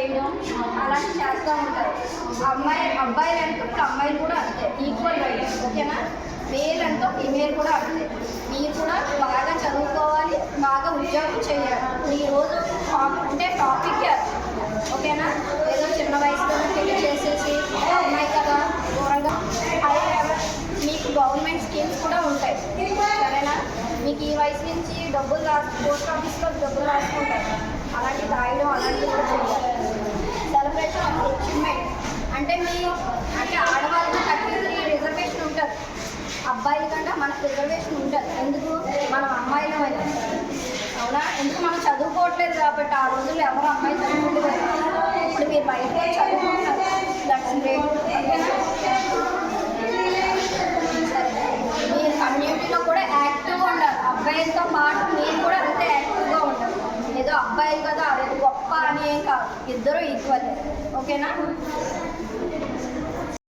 చేయడం అలాంటి చేస్తూ ఉంటారు. అబ్బాయిలు ఎంతో ఇప్పుడు అమ్మాయిలు కూడా అంతే, ఈక్వల్ రైట్స్. ఓకేనా? మేల్ ఎంతో ఫీమేల్ కూడా అంతే. మీరు కూడా బాగా చదువుకోవాలి, బాగా ఉద్యోగం చేయాలి. ఈరోజు అంటే టాపిక్ ఓకేనా? ఏదో చిన్న వయసులో పెళ్లి చేసేసి అమ్మాయి కదా దూరంగా మీకు గవర్నమెంట్ స్కీమ్స్ కూడా ఉంటాయి. సరేనా? మీకు ఈ వయసు నుంచి డబ్బులు పోస్ట్ ఆఫీస్లో డబ్బులు రాసుకుంటారు, అలాంటివి రాయడం అలాంటివి కూడా చేయాలి. సెలబ్రేషన్ ఆఫ్ అచీవ్మెంట్ అంటే ఆడవాళ్ళకి 33 రిజర్వేషన్ ఉంటుంది, అబ్బాయిల కంటే మనకు రిజర్వేషన్ ఉంటుంది. ఎందుకు? మనం అమ్మాయిలు అని. అవునా? ఎందుకు మనం చదువుకోవట్లేదు కాబట్టి. ఆ రోజుల్లో ఎవరు అమ్మాయిలు చదువుకుంటారు? ఇప్పుడు మీరు బయట చదువుకుంటారు. That's great. ఓకేనా? సరే, మీరు కమ్యూనిటీలో కూడా యాక్టివ్గా ఉండాలి. అబ్బాయిలతో పాటు మీరు కూడా అంతే యాక్టివ్గా ఉండాలి. ఏదో అబ్బాయిలు కదా అదే గొప్ప అని ఏం కాదు, ఇద్దరు ఈక్వల్. ఓకేనా?